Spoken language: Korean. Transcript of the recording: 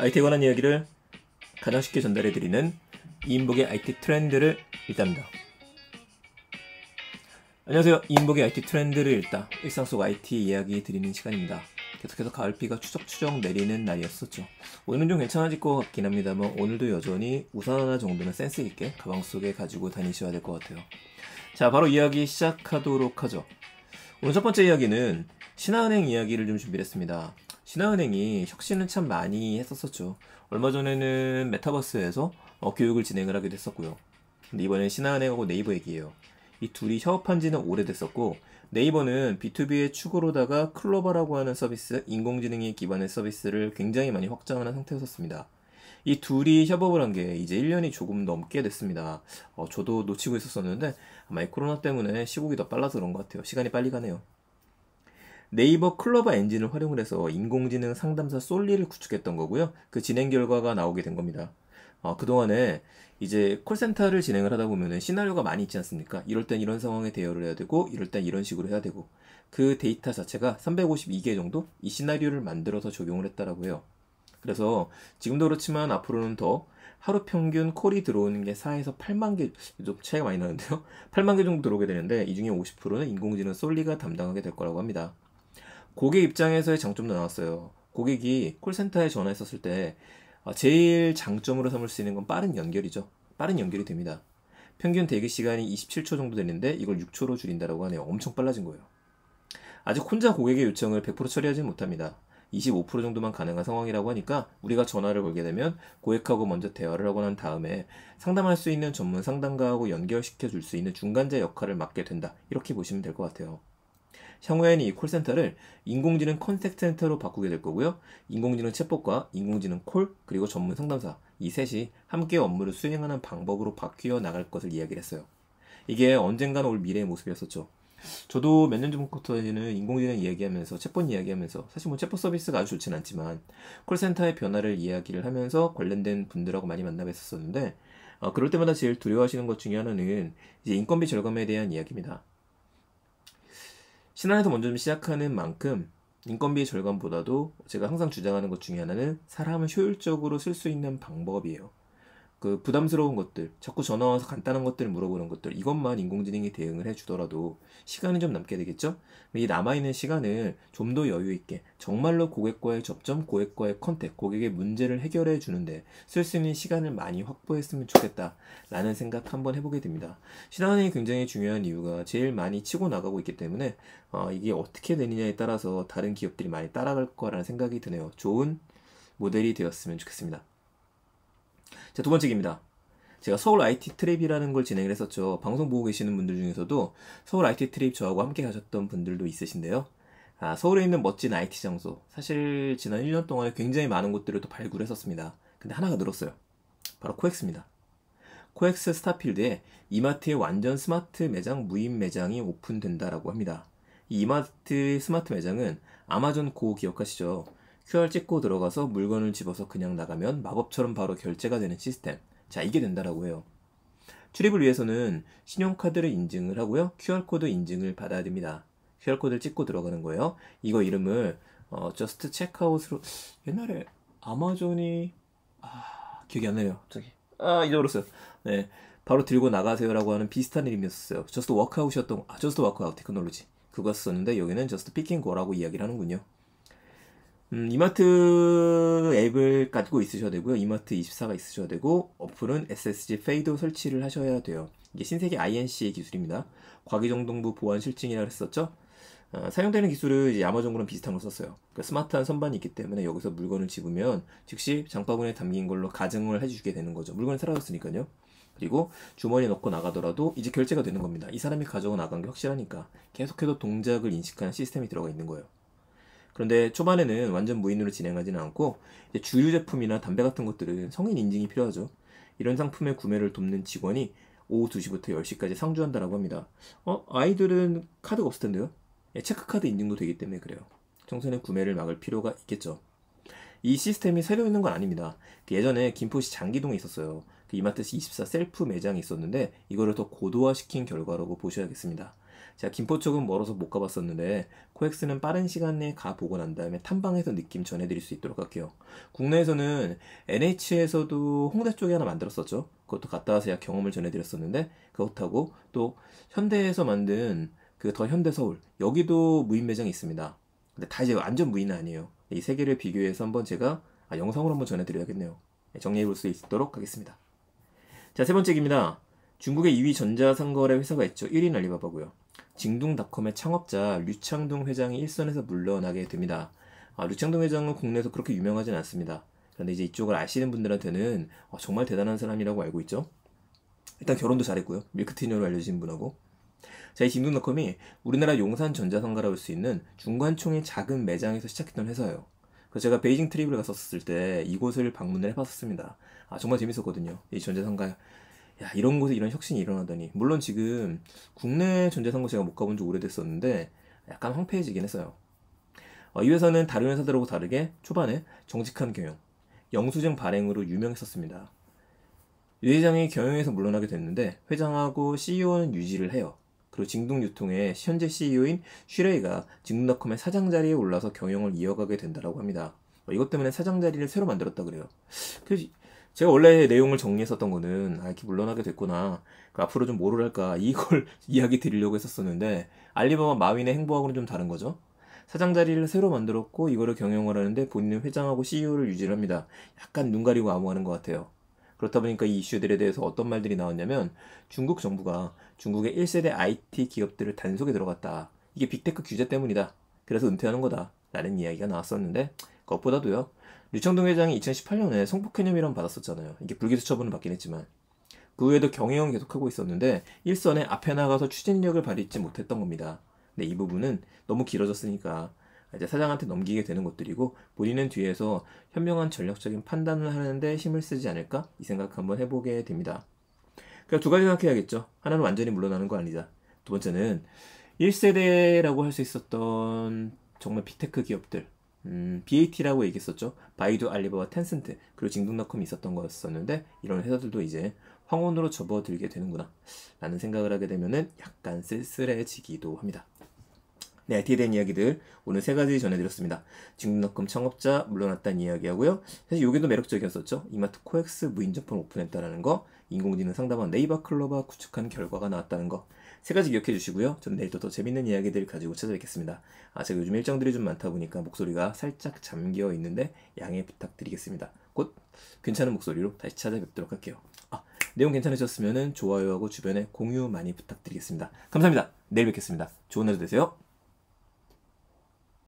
IT에 관한 이야기를 가장 쉽게 전달해드리는 이인복의 IT 트렌드를 읽답니다. 안녕하세요. 이인복의 IT 트렌드를 읽다. 일상 속 IT 이야기 드리는 시간입니다. 계속해서 가을비가 추적추적 내리는 날이었었죠. 오늘은 좀 괜찮아질 것 같긴 합니다만 오늘도 여전히 우산 하나 정도는 센스 있게 가방 속에 가지고 다니셔야 될 것 같아요. 자, 바로 이야기 시작하도록 하죠. 오늘 첫 번째 이야기는 신한은행 이야기를 좀 준비를 했습니다. 신한은행이 혁신을 참 많이 했었었죠. 얼마 전에는 메타버스에서 교육을 진행을 하기도 했었고요. 근데 이번엔 신한은행하고 네이버 얘기예요. 이 둘이 협업한 지는 오래됐었고, 네이버는 B2B의 축으로다가 클로버라고 하는 서비스, 인공지능에 기반의 서비스를 굉장히 많이 확장하는 상태였었습니다. 이 둘이 협업을 한 게 이제 1년이 조금 넘게 됐습니다. 저도 놓치고 있었었는데 아마 이 코로나 때문에 시국이 더 빨라서 그런 것 같아요. 시간이 빨리 가네요. 네이버 클로버 엔진을 활용을 해서 인공지능 상담사 솔리를 구축했던 거고요. 그 진행 결과가 나오게 된 겁니다. 그동안에 이제 콜센터를 진행을 하다 보면은 시나리오가 많이 있지 않습니까? 이럴 땐 이런 상황에 대여를 해야 되고, 이럴 땐 이런 식으로 해야 되고, 그 데이터 자체가 352개 정도 이 시나리오를 만들어서 적용을 했다라고 해요. 그래서 지금도 그렇지만 앞으로는 더 하루 평균 콜이 들어오는 게 4에서 8만 개, 좀 차이가 많이 나는데요. 8만 개 정도 들어오게 되는데 이 중에 50%는 인공지능 솔리가 담당하게 될 거라고 합니다. 고객 입장에서의 장점도 나왔어요. 고객이 콜센터에 전화했었을 때 제일 장점으로 삼을 수 있는 건 빠른 연결이죠. 빠른 연결이 됩니다. 평균 대기 시간이 27초 정도 되는데 이걸 6초로 줄인다라고 하네요. 엄청 빨라진 거예요. 아직 혼자 고객의 요청을 100% 처리하지는 못합니다. 25% 정도만 가능한 상황이라고 하니까 우리가 전화를 걸게 되면 고객하고 먼저 대화를 하고 난 다음에 상담할 수 있는 전문 상담가하고 연결시켜 줄 수 있는 중간자 역할을 맡게 된다. 이렇게 보시면 될 것 같아요. 향후에는 이 콜센터를 인공지능 컨택트 센터로 바꾸게 될 거고요. 인공지능 챗봇과 인공지능 콜 그리고 전문 상담사 이 셋이 함께 업무를 수행하는 방법으로 바뀌어 나갈 것을 이야기를 했어요. 이게 언젠가는 올 미래의 모습이었었죠. 저도 몇 년 전부터는 인공지능 이야기하면서 챗봇 이야기하면서 사실 뭐 챗봇 서비스가 아주 좋진 않지만 콜센터의 변화를 이야기를 하면서 관련된 분들하고 많이 만나 뵀었었는데 그럴 때마다 제일 두려워하시는 것 중에 하나는 이제 인건비 절감에 대한 이야기입니다. 신한에서 먼저 좀 시작하는 만큼 인건비 절감보다도 제가 항상 주장하는 것 중에 하나는 사람을 효율적으로 쓸 수 있는 방법이에요. 그 부담스러운 것들, 자꾸 전화 와서 간단한 것들을 물어보는 것들, 이것만 인공지능이 대응을 해주더라도 시간이 좀 남게 되겠죠? 이 남아있는 시간을 좀 더 여유 있게 정말로 고객과의 접점, 고객과의 컨택, 고객의 문제를 해결해 주는데 쓸 수 있는 시간을 많이 확보했으면 좋겠다라는 생각 한번 해보게 됩니다. 신한은행이 굉장히 중요한 이유가 제일 많이 치고 나가고 있기 때문에 이게 어떻게 되느냐에 따라서 다른 기업들이 많이 따라갈 거라는 생각이 드네요. 좋은 모델이 되었으면 좋겠습니다. 자, 두 번째 기입니다. 제가 서울 IT 트립이라는 걸 진행을 했었죠. 방송 보고 계시는 분들 중에서도 서울 IT 트립 저하고 함께 가셨던 분들도 있으신데요. 서울에 있는 멋진 IT 장소. 사실 지난 1년 동안에 굉장히 많은 곳들을 또 발굴했었습니다. 근데 하나가 늘었어요. 바로 코엑스입니다. 코엑스 스타필드에 이마트의 완전 스마트 매장 무인 매장이 오픈된다라고 합니다. 이 이마트 스마트 매장은 아마존 고 기억하시죠? QR 찍고 들어가서 물건을 집어서 그냥 나가면 마법처럼 바로 결제가 되는 시스템. 자, 이게 된다라고 해요. 출입을 위해서는 신용카드를 인증을 하고요. QR코드 인증을 받아야 됩니다. QR코드를 찍고 들어가는 거예요. 이거 이름을 저스트 체크아웃으로 옛날에 아마존이 기억이 안 나요. 저기 잊어버렸어요. 네, 바로 들고 나가세요라고 하는 비슷한 이름이었어요. 저스트 워크아웃이었던 저스트 워크아웃 테크놀로지 그거 썼는데 여기는 저스트 피킹고라고 이야기를 하는군요. 이마트 앱을 갖고 있으셔야 되고요. 이마트 24가 있으셔야 되고 어플은 SSG 페이도 설치를 하셔야 돼요. 이게 신세계 INC의 기술입니다. 과기정동부 보안 실증이라고 했었죠. 사용되는 기술은 이제 아마존과는 비슷한 걸 썼어요. 그러니까 스마트한 선반이 있기 때문에 여기서 물건을 집으면 즉시 장바구니에 담긴 걸로 가정을 해주게 되는 거죠. 물건이 사라졌으니까요. 그리고 주머니에 넣고 나가더라도 이제 결제가 되는 겁니다. 이 사람이 가져고 나간 게 확실하니까 계속해서 동작을 인식하는 시스템이 들어가 있는 거예요. 그런데 초반에는 완전 무인으로 진행하지는 않고 이제 주류 제품이나 담배 같은 것들은 성인 인증이 필요하죠. 이런 상품의 구매를 돕는 직원이 오후 2시부터 10시까지 상주한다라고 합니다. 아이들은 카드가 없을 텐데요. 체크카드 인증도 되기 때문에 그래요. 청소년 구매를 막을 필요가 있겠죠. 이 시스템이 새로 있는 건 아닙니다. 예전에 김포시 장기동에 있었어요. 그 이마트 24 셀프 매장이 있었는데 이거를 더 고도화시킨 결과라고 보셔야겠습니다. 제가 김포 쪽은 멀어서 못 가봤었는데 코엑스는 빠른 시간 내에 가보고 난 다음에 탐방해서 느낌 전해드릴 수 있도록 할게요. 국내에서는 NH에서도 홍대 쪽에 하나 만들었었죠. 그것도 갔다 와서 경험을 전해드렸었는데 그렇다고 또 현대에서 만든 그 더 현대 서울 여기도 무인 매장이 있습니다. 근데 다 이제 완전 무인은 아니에요. 이 세 개를 비교해서 한번 제가 영상으로 한번 전해드려야겠네요. 정리해 볼 수 있도록 하겠습니다. 자, 세 번째 기입니다. 중국의 2위 전자상거래 회사가 있죠. 1위는 알리바바고요. 징둥닷컴의 창업자 류창둥 회장이 일선에서 물러나게 됩니다. 류창둥 회장은 국내에서 그렇게 유명하진 않습니다. 그런데 이제 이쪽을 아시는 분들한테는 정말 대단한 사람이라고 알고 있죠. 일단 결혼도 잘했고요. 밀크티녀로 알려진 분하고. 자, 이 징둥닷컴이 우리나라 용산 전자상가라고 할 수 있는 중관총의 작은 매장에서 시작했던 회사예요. 그래서 제가 베이징 트립을 갔었을 때 이곳을 방문을 해봤었습니다. 정말 재밌었거든요. 이 전자상가, 야, 이런 곳에 이런 혁신이 일어나다니. 물론 지금 국내 전자상가 제가 못 가본 지 오래됐었는데 약간 황폐해지긴 했어요. 이 회사는 다른 회사들하고 다르게 초반에 정직한 경영, 영수증 발행으로 유명했었습니다. 유 회장이 경영에서 물러나게 됐는데 회장하고 CEO는 유지를 해요. 그리고 징둥유통의 현재 CEO인 슈레이가 징둥닷컴의 사장 자리에 올라서 경영을 이어가게 된다고 합니다. 이것 때문에 사장 자리를 새로 만들었다 그래요. 그래서 제가 원래 내용을 정리했었던 거는 이렇게 물러나게 됐구나. 앞으로 좀 뭐를 할까 이걸 이야기 드리려고 했었었는데 알리바바 마윈의 행보하고는 좀 다른 거죠. 사장 자리를 새로 만들었고 이거를 경영을 하는데 본인은 회장하고 CEO를 유지를 합니다. 약간 눈 가리고 암호하는 것 같아요. 그렇다 보니까 이 이슈들에 대해서 어떤 말들이 나왔냐면 중국 정부가 중국의 1세대 IT 기업들을 단속에 들어갔다. 이게 빅테크 규제 때문이다. 그래서 은퇴하는 거다. 라는 이야기가 나왔었는데 그것보다도요. 류창동 회장이 2018년에 성폭 개념이란 받았었잖아요. 이게 불기소 처분을 받긴 했지만 그 후에도 경영을 계속하고 있었는데 일선에 앞에 나가서 추진력을 발휘하지 못했던 겁니다. 근데 이 부분은 너무 길어졌으니까 이제 사장한테 넘기게 되는 것들이고 본인은 뒤에서 현명한 전략적인 판단을 하는데 힘을 쓰지 않을까? 이 생각 한번 해보게 됩니다. 그러니까 두 가지 생각해야겠죠. 하나는 완전히 물러나는 거 아니다. 두 번째는 1세대라고 할 수 있었던 정말 빅테크 기업들 BAT라고 얘기했었죠. 바이두, 알리바바, 텐센트 그리고 징둥닷컴이 있었던 거였었는데 이런 회사들도 이제 황혼으로 접어들게 되는구나 라는 생각을 하게 되면은 약간 쓸쓸해지기도 합니다. 네, IT에 대한 이야기들 오늘 세 가지 전해드렸습니다. 징둥닷컴 창업자 물러났다는 이야기하고요. 사실 여기도 매력적이었었죠. 이마트 코엑스 무인점포 오픈했다라는 거, 인공지능 상담원 네이버 클로바 구축한 결과가 나왔다는 거. 세 가지 기억해 주시고요. 저는 내일 또 더 재밌는 이야기들 가지고 찾아뵙겠습니다. 제가 요즘 일정들이 좀 많다 보니까 목소리가 살짝 잠겨 있는데 양해 부탁드리겠습니다. 곧 괜찮은 목소리로 다시 찾아뵙도록 할게요. 내용 괜찮으셨으면 좋아요하고 주변에 공유 많이 부탁드리겠습니다. 감사합니다. 내일 뵙겠습니다. 좋은 하루 되세요.